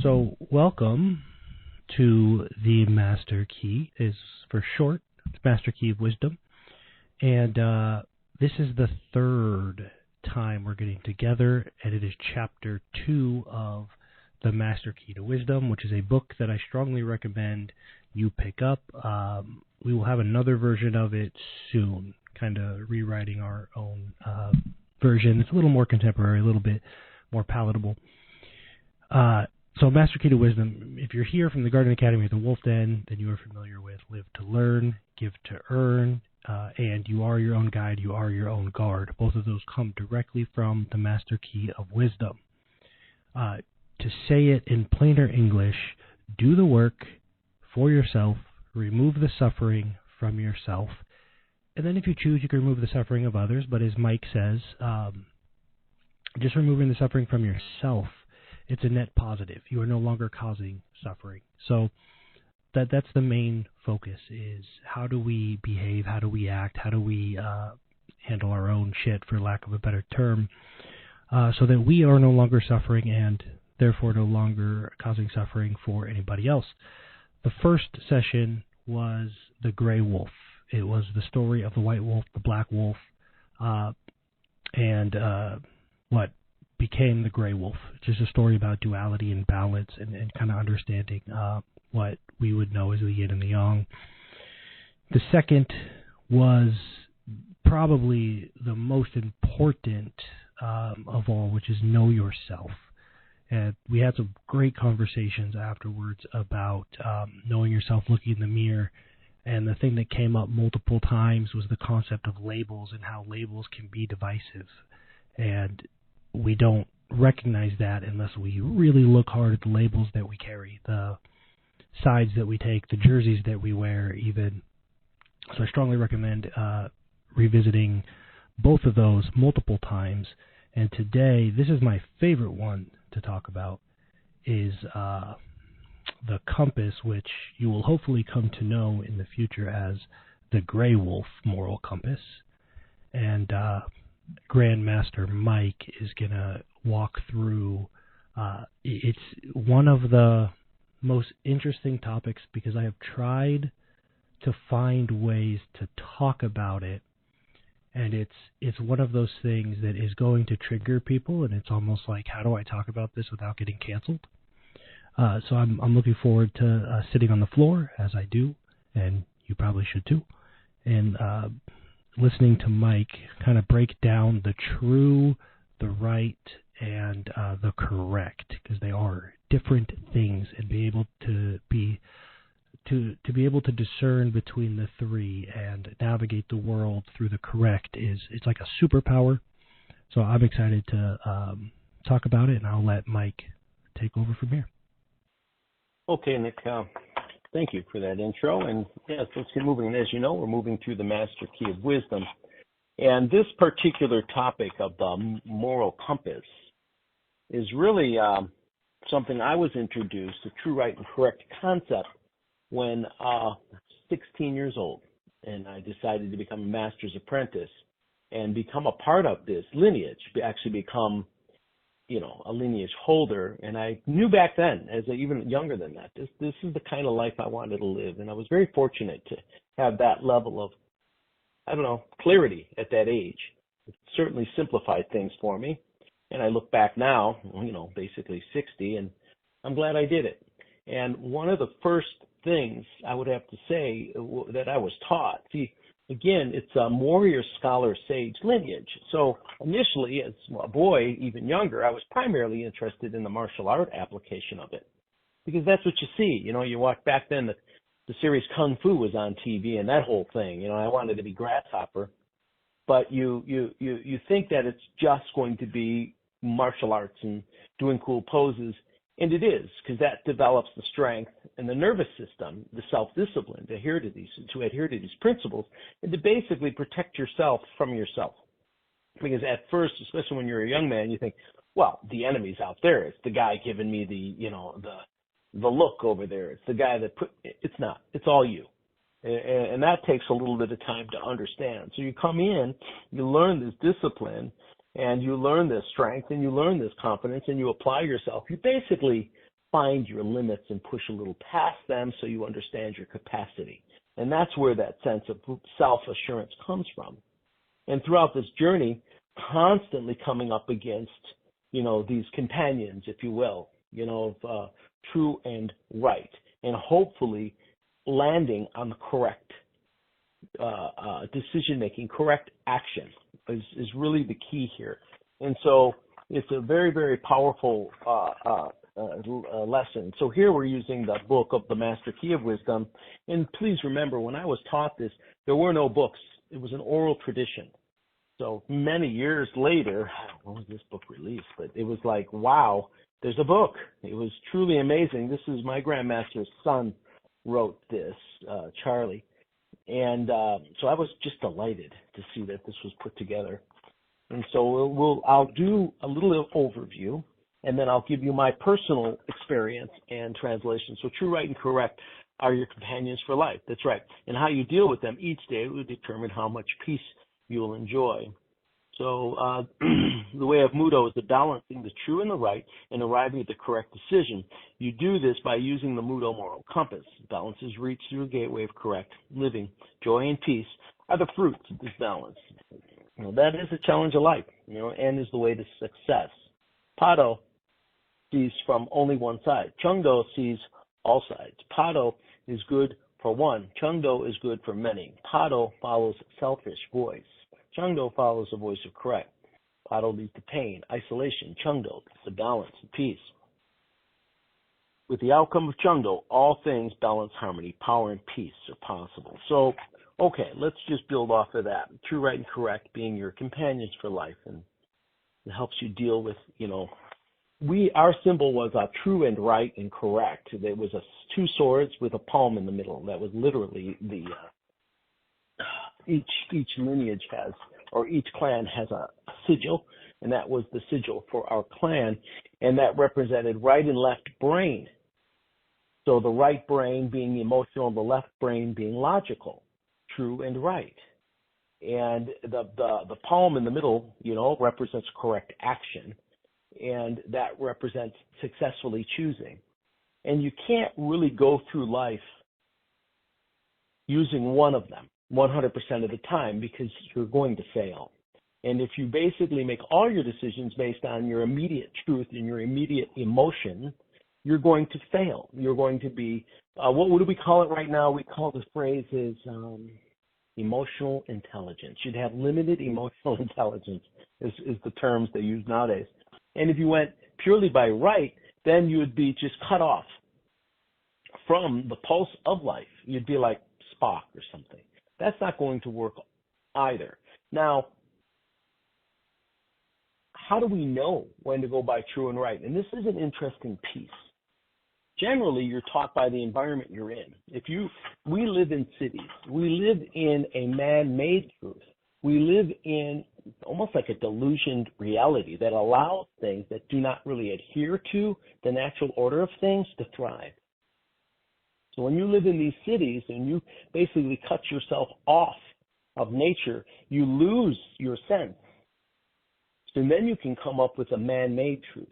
So, welcome to the Master Key, is for short. It's Master Key of Wisdom. And this is the third time we're getting together, and it is Chapter 2 of the Master Key to Wisdom, which is a book that I strongly recommend you pick up. We will have another version of it soon, kind of rewriting our own version. It's a little more contemporary, a little bit more palatable. So Master Key to Wisdom, if you're here from the Garden Academy of the Wolf Den, then you are familiar with Live to Learn, Give to Earn, and you are your own guide, you are your own guard. Both of those come directly from the Master Key of Wisdom. To say it in plainer English, do the work for yourself, remove the suffering from yourself, and then if you choose, you can remove the suffering of others, but as Mike says, just removing the suffering from yourself, it's a net positive. You are no longer causing suffering. So that's the main focus, is how do we behave, how do we act, how do we handle our own shit, for lack of a better term, so that we are no longer suffering and therefore no longer causing suffering for anybody else. The first session was the gray wolf. It was the story of the white wolf, the black wolf, and what became the gray wolf. Just a story about duality and balance and kind of understanding what we would know as the yin and the yang. The second was probably the most important of all, which is know yourself. And we had some great conversations afterwards about knowing yourself, looking in the mirror. And the thing that came up multiple times was the concept of labels and how labels can be divisive. And we don't recognize that unless we really look hard at the labels that we carry, the sides that we take, the jerseys that we wear even. So I strongly recommend revisiting both of those multiple times. And today, this is my favorite one to talk about, is the compass, which you will hopefully come to know in the future as the Gray Wolf Moral Compass. And Grandmaster Mike is going to walk through, it's one of the most interesting topics because I have tried to find ways to talk about it, and it's one of those things that is going to trigger people, and it's almost like, how do I talk about this without getting canceled? So I'm looking forward to sitting on the floor, as I do, and you probably should too, and listening to Mike kind of break down the true, the right, and the correct, because they are different things, and be able to be able to discern between the three and navigate the world through the correct it's like a superpower. So I'm excited to talk about it, and I'll let Mike take over from here. Okay, Nick. Thank you for that intro. And yes, let's get moving. And as you know, we're moving through the Master Key of Wisdom. And this particular topic of the moral compass is really something I was introduced to, true, right, and correct concept, when 16 years old. And I decided to become a master's apprentice and become a part of this lineage, actually become a lineage holder. And I knew back then, as even younger than that, this is the kind of life I wanted to live. And I was very fortunate to have that level of, clarity at that age. It certainly simplified things for me. And I look back now, basically 60, and I'm glad I did it. And one of the first things I would have to say that I was taught, again, it's a warrior, scholar, sage lineage. So initially, as a boy, even younger, I was primarily interested in the martial art application of it, because that's what you see. You watch back then, the series Kung Fu was on TV, and that whole thing. I wanted to be Grasshopper, but you think that it's just going to be martial arts and doing cool poses, and it is, because that develops the strength and the nervous system, the self-discipline to adhere to these principles, and to basically protect yourself from yourself. Because at first, especially when you're a young man, you think, well, the enemy's out there. It's the guy giving me the look over there. It's the guy that it's not. It's all you. And that takes a little bit of time to understand. So you come in, you learn this discipline, and you learn this strength, and you learn this confidence, and you apply yourself. You basically find your limits and push a little past them so you understand your capacity. And that's where that sense of self-assurance comes from. And throughout this journey, constantly coming up against, these companions, if you will, of true and right, and hopefully landing on the correct decision-making, correct action is really the key here. And so it's a very, very powerful lesson. So here we're using the book of the Master Key of Wisdom. And please remember, when I was taught this, there were no books. It was an oral tradition. So many years later, when was this book released? But it was like, wow, there's a book. It was truly amazing. This is my Grandmaster's son wrote this, Charlie. And so I was just delighted to see that this was put together. And so I'll do a little overview, and then I'll give you my personal experience and translation. So true, right, and correct are your companions for life. That's right. And how you deal with them each day will determine how much peace you'll enjoy. So the way of Mudo is the balancing the true and the right and arriving at the correct decision. You do this by using the Mudo moral compass. Balance is reached through a gateway of correct living. Joy and peace are the fruits of this balance. That is a challenge of life, and is the way to success. Pado sees from only one side. Chungdo sees all sides. Pado is good for one. Chungdo is good for many. Pado follows selfish voice. Chungdo follows the voice of correct. Pado leads to pain, isolation. Chungdo leads to balance and peace. With the outcome of Chungdo, all things balance, harmony, power, and peace are possible. So, okay, let's just build off of that. True, right, and correct being your companions for life, and it helps you deal with, our symbol was true and right and correct. There was two swords with a palm in the middle. That was literally the each lineage has, or each clan has a sigil, and that was the sigil for our clan, and that represented right and left brain. So the right brain being emotional, and the left brain being logical, true and right. And the palm in the middle, represents correct action, and that represents successfully choosing. And you can't really go through life using one of them 100% of the time, because you're going to fail. And if you basically make all your decisions based on your immediate truth and your immediate emotion, you're going to fail. You're going to be, what do we call it right now? We call the phrase is emotional intelligence. You'd have limited emotional intelligence is the terms they use nowadays. And if you went purely by right, then you would be just cut off from the pulse of life. You'd be like Spock or something. That's not going to work either. Now, how do we know when to go by true and right? And this is an interesting piece. Generally, you're taught by the environment you're in. We live in cities. We live in a man-made truth. We live in almost like a delusioned reality that allows things that do not really adhere to the natural order of things to thrive. So when you live in these cities and you basically cut yourself off of nature, you lose your sense. So then you can come up with a man-made truth,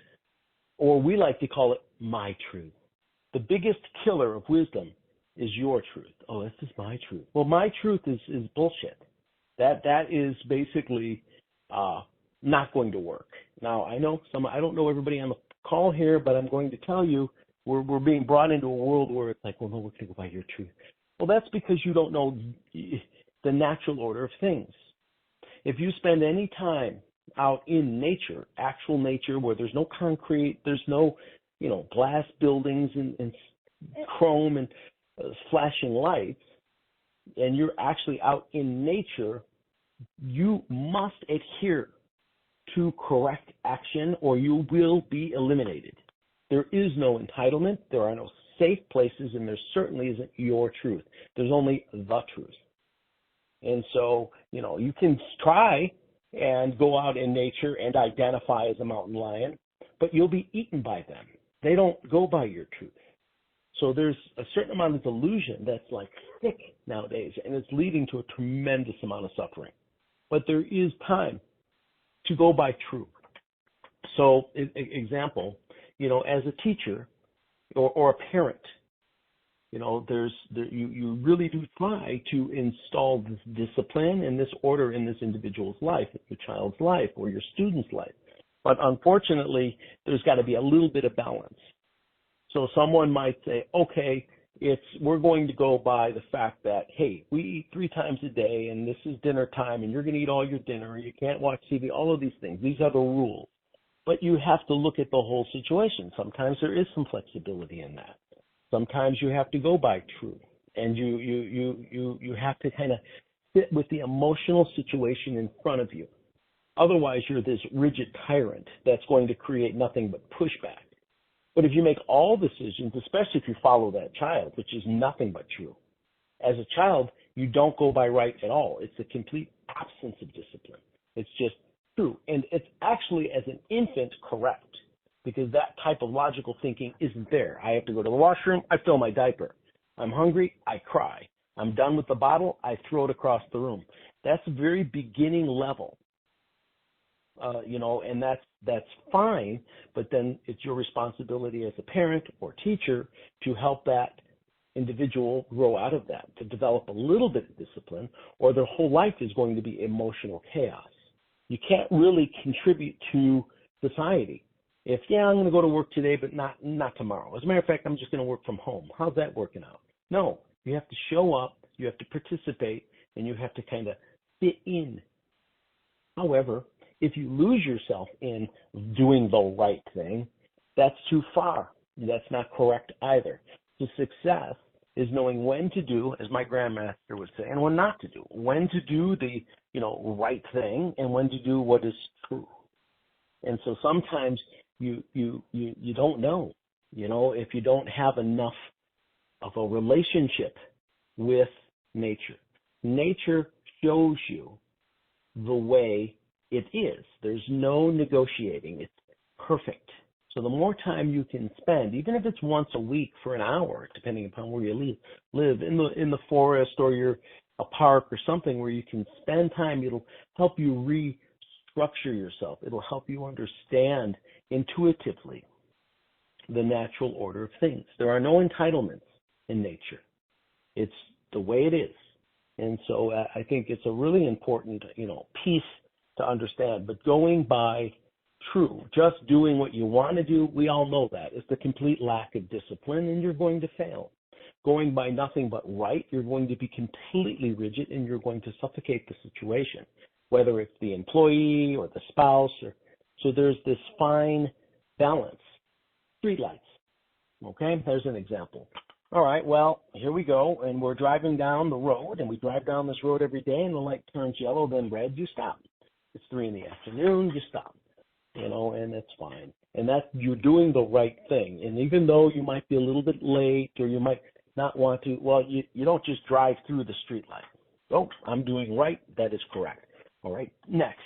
or we like to call it my truth. The biggest killer of wisdom is your truth. Oh, this is my truth. Well, my truth is bullshit. That is basically not going to work. Now, I don't know everybody on the call here, but I'm going to tell you, we're being brought into a world where it's like, well, no, we're going to go by your truth. Well, that's because you don't know the natural order of things. If you spend any time out in nature, actual nature, where there's no concrete, there's no, glass buildings and chrome and flashing lights, and you're actually out in nature, you must adhere to correct action or you will be eliminated. There is no entitlement, there are no safe places, and there certainly isn't your truth. There's only the truth. And so, you can try and go out in nature and identify as a mountain lion, but you'll be eaten by them. They don't go by your truth. So there's a certain amount of delusion that's like thick nowadays, and it's leading to a tremendous amount of suffering. But there is time to go by truth. So, example, as a teacher, or a parent. You really do try to install this discipline and this order in this individual's life, your child's life or your student's life. But unfortunately, there's got to be a little bit of balance. So someone might say, okay, we're going to go by the fact that, hey, we eat 3 times a day and this is dinner time and you're going to eat all your dinner. You can't watch TV, all of these things. These are the rules. But you have to look at the whole situation. Sometimes there is some flexibility in that. Sometimes you have to go by true, and you have to kind of fit with the emotional situation in front of you. Otherwise, you're this rigid tyrant that's going to create nothing but pushback. But if you make all decisions, especially if you follow that child, which is nothing but true, as a child, you don't go by right at all. It's a complete absence of discipline. It's just true. And it's actually, as an infant, correct. Because that type of logical thinking isn't there. I have to go to the washroom, I fill my diaper. I'm hungry, I cry. I'm done with the bottle, I throw it across the room. That's a very beginning level. And that's fine, but then it's your responsibility as a parent or teacher to help that individual grow out of that, to develop a little bit of discipline, or their whole life is going to be emotional chaos. You can't really contribute to society. I'm going to go to work today, but not tomorrow. As a matter of fact, I'm just going to work from home. How's that working out? No, you have to show up, you have to participate, and you have to kind of fit in. However, if you lose yourself in doing the right thing, that's too far. That's not correct either. So success is knowing when to do, as my grandmaster would say, and when not to do. When to do the, right thing and when to do what is true. And so sometimes you don't know, if you don't have enough of a relationship with nature. Nature shows you the way it is. There's no negotiating. It's perfect. So the more time you can spend, even if it's once a week for an hour, depending upon where you live in the forest or you're a park or something where you can spend time, it'll help you restructure yourself. It'll help you understand intuitively the natural order of things. There are no entitlements in nature. It's the way it is. And so I think it's a really important, piece to understand. But going by true, just doing what you want to do, we all know that. It's the complete lack of discipline, and you're going to fail. Going by nothing but right, you're going to be completely rigid, and you're going to suffocate the situation, whether it's the employee or the spouse. So there's this fine balance. Streetlights. Okay, there's an example. All right, well, here we go, and we're driving down the road, and we drive down this road every day, and the light turns yellow, then red, you stop. It's 3 p.m, you stop, and it's fine. And you're doing the right thing. And even though you might be a little bit late or you might not want to, well, you don't just drive through the street light. Oh, I'm doing right. That is correct. All right, next.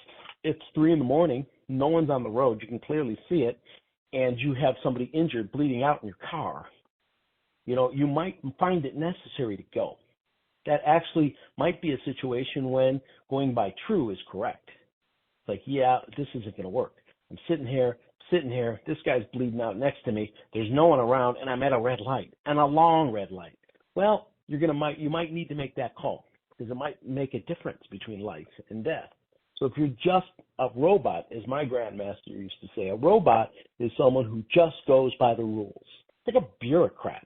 It's 3 a.m, no one's on the road. You can clearly see it, and you have somebody injured, bleeding out in your car. You might find it necessary to go. That actually might be a situation when going by true is correct. It's like, yeah, this isn't going to work. I'm sitting here, this guy's bleeding out next to me, there's no one around, and I'm at a red light, and a long red light. Well, you might need to make that call, because it might make a difference between life and death. So if you're just a robot, as my grandmaster used to say, a robot is someone who just goes by the rules. It's like a bureaucrat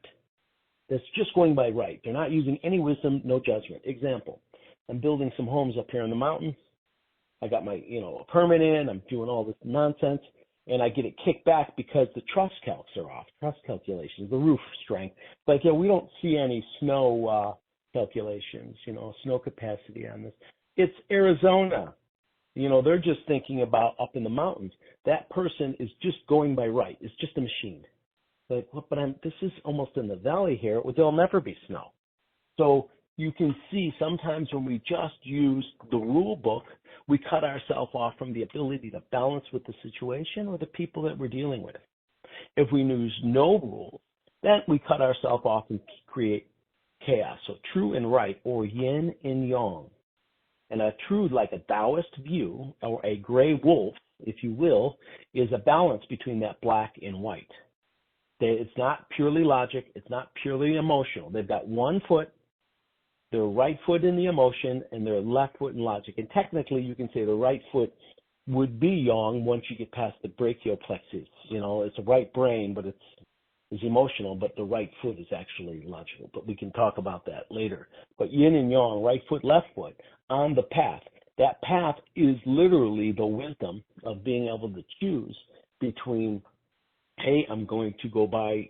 that's just going by right. They're not using any wisdom, no judgment. Example, I'm building some homes up here in the mountains. I got my, permit in, I'm doing all this nonsense, and I get it kicked back because the truss calcs are off, truss calculations, the roof strength. Like, we don't see any snow calculations, snow capacity on this. It's Arizona. They're just thinking about up in the mountains. That person is just going by right. It's just a machine. Like, but this is almost in the valley here. There'll never be snow. So you can see sometimes when we just use the rule book, we cut ourselves off from the ability to balance with the situation or the people that we're dealing with. If we use no rules, then we cut ourselves off and create chaos. So true and right, or yin and yang. And a true, like a Taoist view, or a gray wolf, if you will, is a balance between that black and white. It's not purely logic. It's not purely emotional. They've got one foot, their right foot in the emotion, and their left foot in logic. And technically, you can say the right foot would be yang once you get past the brachial plexus. You know, it's a right brain, but it's emotional, but the right foot is actually logical. But we can talk about that later. But yin and yang, right foot, left foot, on the path. That path is literally the wisdom of being able to choose between, hey, I'm going to go by,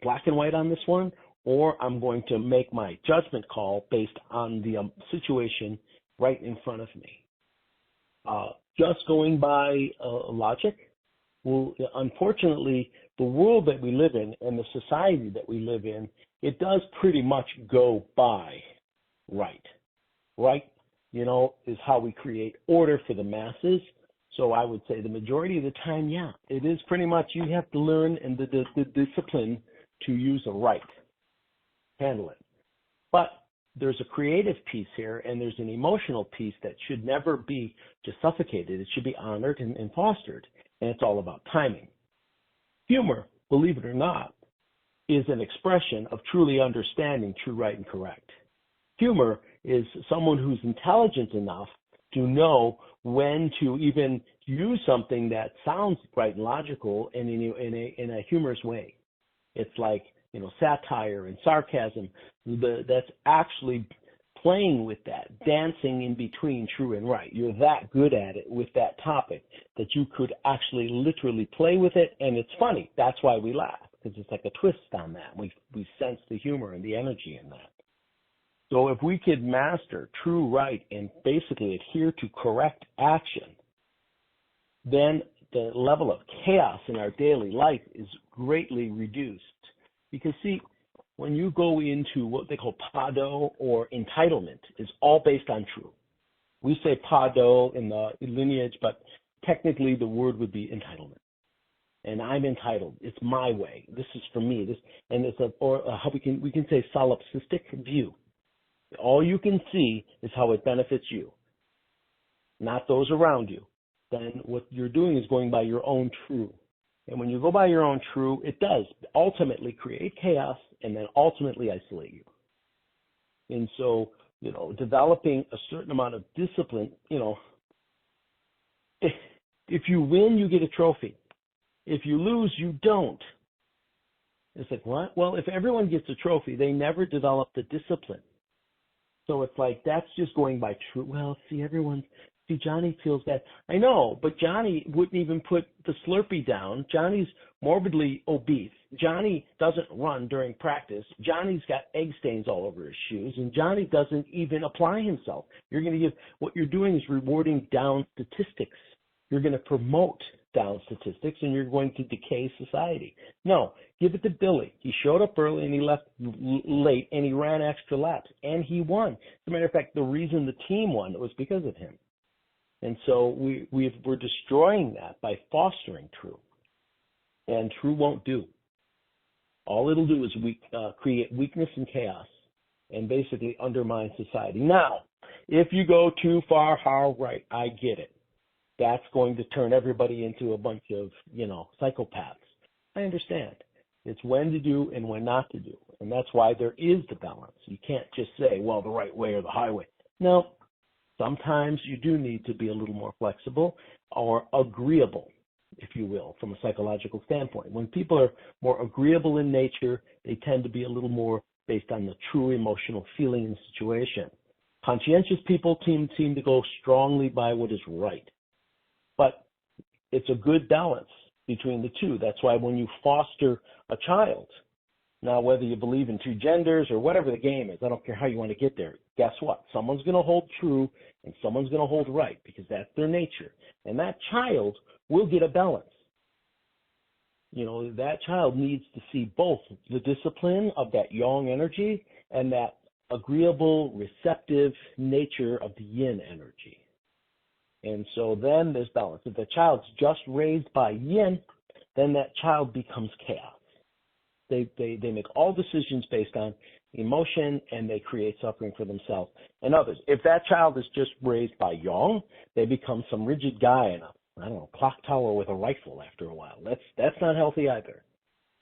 black and white on this one, or I'm going to make my judgment call based on the situation right in front of me. Just going by logic, well, unfortunately, the world that we live in and the society that we live in, it does pretty much go by right. Right, is how we create order for the masses. So I would say the majority of the time, yeah, it is pretty much you have to learn and the discipline to use the right. Handle it. But there's a creative piece here, and there's an emotional piece that should never be just suffocated. It should be honored and fostered, and it's all about timing. Humor, believe it or not, is an expression of truly understanding true, right, and correct. Humor is someone who's intelligent enough to know when to even use something that sounds right and logical and in a humorous way. It's like, satire and sarcasm. That's actually playing with that, dancing in between true and right. You're that good at it with that topic that you could actually literally play with it, and it's funny. That's why we laugh, because it's like a twist on that. We sense the humor and the energy in that. So if we could master true right and basically adhere to correct action, then the level of chaos in our daily life is greatly reduced. Because see, when you go into what they call pado or entitlement, is all based on true. We say pado in the lineage, but technically the word would be entitlement. And I'm entitled. It's my way. This is for me. How we can say solipsistic view. All you can see is how it benefits you, not those around you. Then what you're doing is going by your own true. And when you go by your own true, it does ultimately create chaos and then ultimately isolate you. And so, developing a certain amount of discipline, if you win, you get a trophy. If you lose, you don't. It's like, what? Well, if everyone gets a trophy, they never develop the discipline. So it's like, that's just going by true. Well, see, Johnny feels bad. I know, but Johnny wouldn't even put the Slurpee down. Johnny's morbidly obese. Johnny doesn't run during practice. Johnny's got egg stains all over his shoes, and Johnny doesn't even apply himself. What you're doing is rewarding down statistics. You're going to promote down statistics, and you're going to decay society. No, give it to Billy. He showed up early and he left late, and he ran extra laps, and he won. As a matter of fact, the reason the team won was because of him. And so we're destroying that by fostering true. And true won't do. All it'll do is create weakness and chaos and basically undermine society. Now, if you go too far right, I get it. That's going to turn everybody into a bunch of, psychopaths. I understand. It's when to do and when not to do. And that's why there is the balance. You can't just say, well, the right way or the highway. No. Sometimes you do need to be a little more flexible or agreeable, if you will, from a psychological standpoint. When people are more agreeable in nature, they tend to be a little more based on the true emotional feeling and situation. Conscientious people seem to go strongly by what is right. But it's a good balance between the two. That's why when you foster a child, now whether you believe in two genders or whatever the game is, I don't care how you want to get there, guess what? Someone's going to hold true and someone's going to hold right because that's their nature. And that child will get a balance. That child needs to see both the discipline of that yang energy and that agreeable, receptive nature of the yin energy. And so then there's balance. If the child's just raised by yin, then that child becomes chaos. They make all decisions based on emotion, and they create suffering for themselves and others. If that child is just raised by yang, they become some rigid guy in a clock tower with a rifle after a while. That's not healthy either.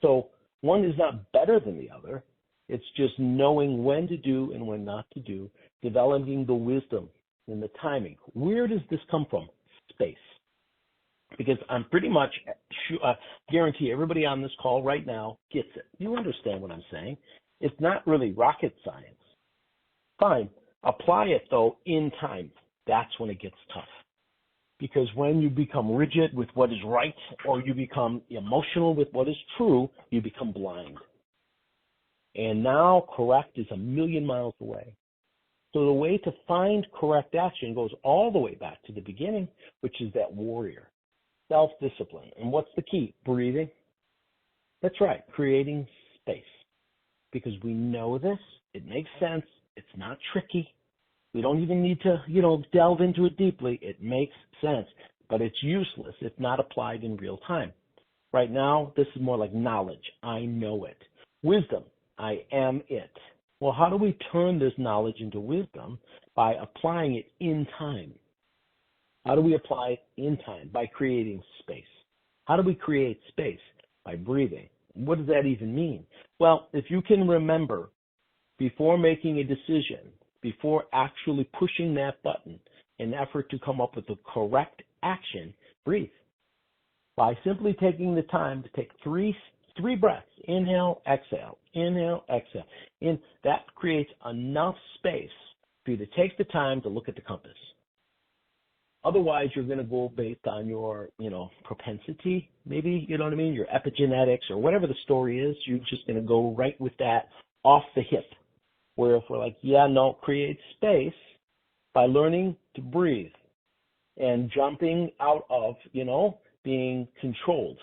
So One is not better than the other. It's just knowing when to do and when not to do, developing the wisdom and the timing. Where does this come from? Space. Because I'm pretty much guarantee everybody on this call right now gets it. You understand what I'm saying? It's not really rocket science. Fine. Apply it, though, in time. That's when it gets tough. Because when you become rigid with what is right or you become emotional with what is true, you become blind. And now correct is a million miles away. So the way to find correct action goes all the way back to the beginning, which is that warrior, self-discipline. And what's the key? Breathing. That's right, creating space. Because we know this, it makes sense, it's not tricky. We don't even need to, delve into it deeply. It makes sense, but it's useless if not applied in real time. Right now, this is more like knowledge. I know it. Wisdom. I am it. Well, how do we turn this knowledge into wisdom? By applying it in time. How do we apply it in time? By creating space. How do we create space? By breathing. What does that even mean? Well, if you can remember, before making a decision, before actually pushing that button in effort to come up with the correct action, breathe. By simply taking the time to take three breaths, inhale, exhale, that creates enough space for you to take the time to look at the compass. Otherwise, you're going to go based on your, propensity, maybe, you know what I mean, your epigenetics or whatever the story is. You're just going to go right with that off the hip. Where if we're like, create space by learning to breathe and jumping out of, being controlled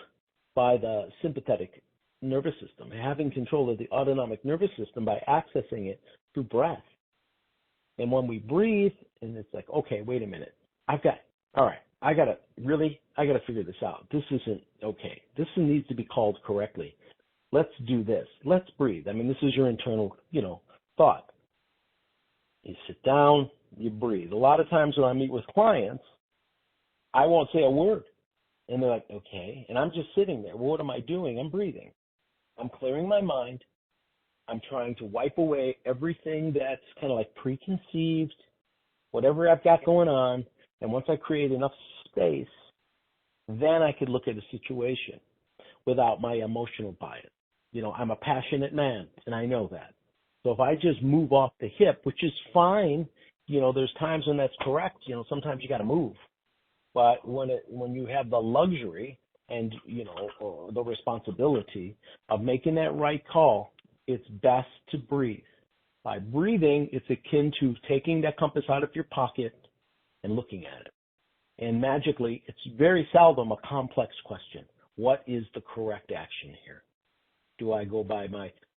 by the sympathetic nervous system, having control of the autonomic nervous system by accessing it through breath. And when we breathe, and it's like, okay, wait a minute, I got to figure this out. This isn't okay. This needs to be called correctly. Let's do this. Let's breathe. I mean, this is your internal, thought. You sit down, you breathe. A lot of times when I meet with clients, I won't say a word. And they're like, okay. And I'm just sitting there. Well, what am I doing? I'm breathing. I'm clearing my mind. I'm trying to wipe away everything that's kind of like preconceived, whatever I've got going on. And once I create enough space, then I could look at a situation without my emotional bias. I'm a passionate man, and I know that. So if I just move off the hip, which is fine, there's times when that's correct. Sometimes you got to move. But when you have the luxury and, or the responsibility of making that right call, it's best to breathe. By breathing, it's akin to taking that compass out of your pocket and looking at it. And magically, it's very seldom a complex question. What is the correct action here? Do I go by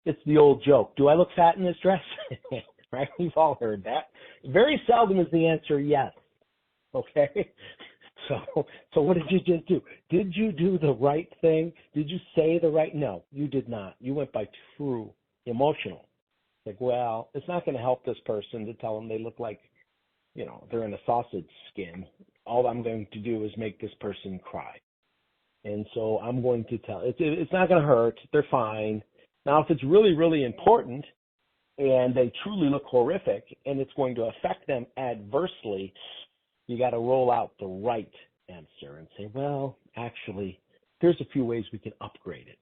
it's the old joke. Do I look fat in this dress? Right? We've all heard that. Very seldom is the answer yes. Okay? So what did you just do? Did you do the right thing? Did you say the right? No, you did not. You went by true emotional. Like, well, it's not going to help this person to tell them they look like, they're in a sausage skin. All I'm going to do is make this person cry. And so I'm going to tell, it's not going to hurt. They're fine. Now, if it's really, really important and they truly look horrific and it's going to affect them adversely, you got to roll out the right answer and say, well, actually, there's a few ways we can upgrade it.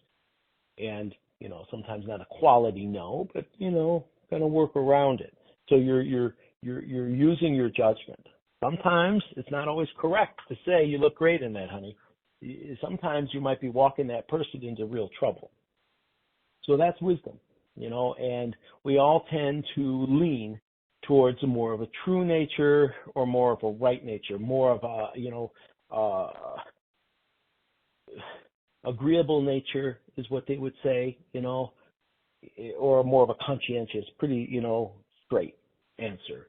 And, sometimes not a quality no, but, kind of work around it. So you're using your judgment. Sometimes it's not always correct to say you look great in that, honey. Sometimes you might be walking that person into real trouble. So that's wisdom, and we all tend to lean towards more of a true nature or more of a right nature, more of a, agreeable nature is what they would say, or more of a conscientious, pretty, straight answer,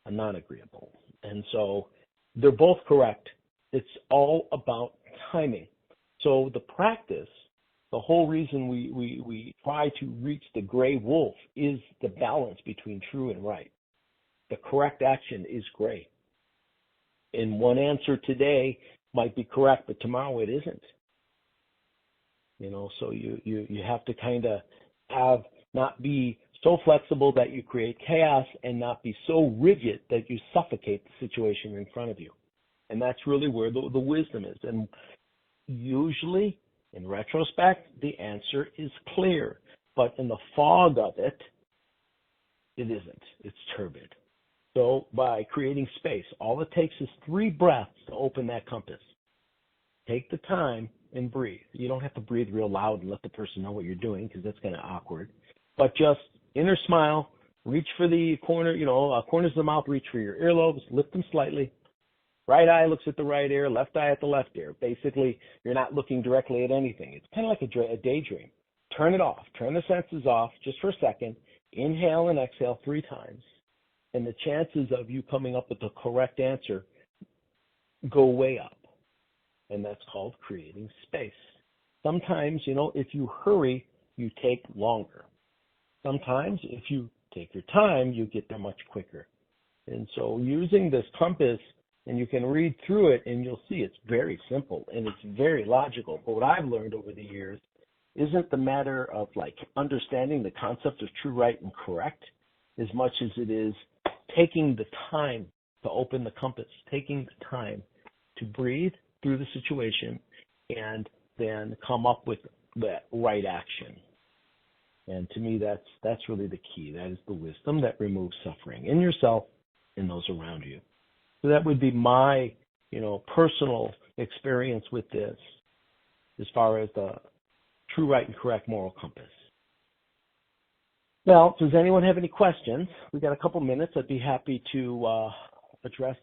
a non-agreeable. And so they're both correct. It's all about timing. So the practice, the whole reason we try to reach the gray wolf is the balance between true and right. The correct action is gray. And one answer today might be correct, but tomorrow it isn't. So you have to kind of not be so flexible that you create chaos and not be so rigid that you suffocate the situation in front of you. And that's really where the wisdom is. And usually, in retrospect, the answer is clear. But in the fog of it, it isn't. It's turbid. So by creating space, all it takes is 3 breaths to open that compass. Take the time and breathe. You don't have to breathe real loud and let the person know what you're doing, because that's kind of awkward. But just inner smile, reach for the corner, corners of the mouth, reach for your earlobes, lift them slightly. Right eye looks at the right ear, left eye at the left ear. Basically, you're not looking directly at anything. It's kind of like a daydream. Turn it off. Turn the senses off just for a second. Inhale and exhale 3 times. And the chances of you coming up with the correct answer go way up. And that's called creating space. Sometimes, if you hurry, you take longer. Sometimes, if you take your time, you get there much quicker. And so using this compass, and you can read through it, and you'll see it's very simple, and it's very logical. But what I've learned over the years isn't the matter of understanding the concept of true, right, and correct as much as it is taking the time to open the compass, taking the time to breathe through the situation, and then come up with that right action. And to me, that's really the key. That is the wisdom that removes suffering in yourself and those around you. So that would be my, personal experience with this as far as the true, right, and correct moral compass. Well, does anyone have any questions? We got a couple minutes. I'd be happy to address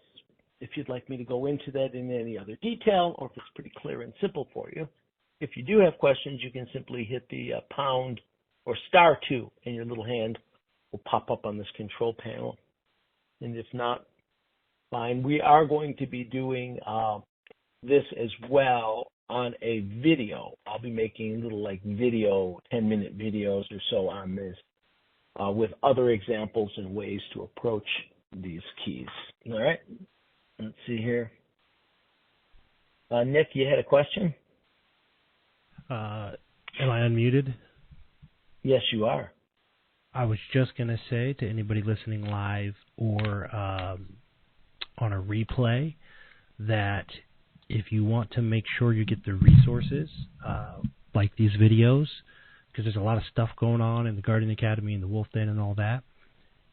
if you'd like me to go into that in any other detail, or if it's pretty clear and simple for you. If you do have questions, you can simply hit the pound or *2, and your little hand will pop up on this control panel. And if not, fine. We are going to be doing this as well on a video. I'll be making little video, 10-minute videos or so on this with other examples and ways to approach these keys. All right. Let's see here. Nick, you had a question? Am I unmuted? Yes, you are. I was just going to say to anybody listening live or on a replay that if you want to make sure you get the resources like these videos, because there's a lot of stuff going on in the Guardian Academy and the Wolf Den and all that,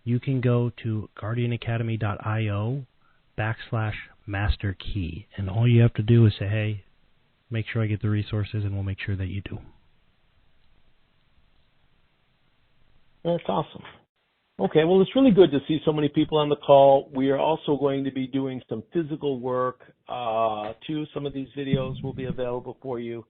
you can go to guardianacademy.io/masterkey. And all you have to do is say, hey, make sure I get the resources, and we'll make sure that you do. That's awesome. Okay, well, it's really good to see so many people on the call. We are also going to be doing some physical work, too. Some of these videos will be available for you.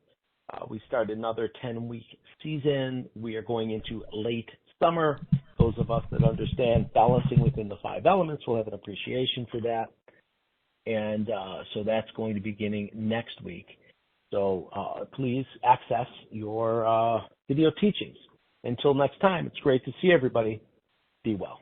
We start another 10-week season. We are going into late summer. Those of us that understand balancing within the 5 elements will have an appreciation for that. And so that's going to be beginning next week. So please access your video teachings. Until next time, it's great to see everybody. Be well.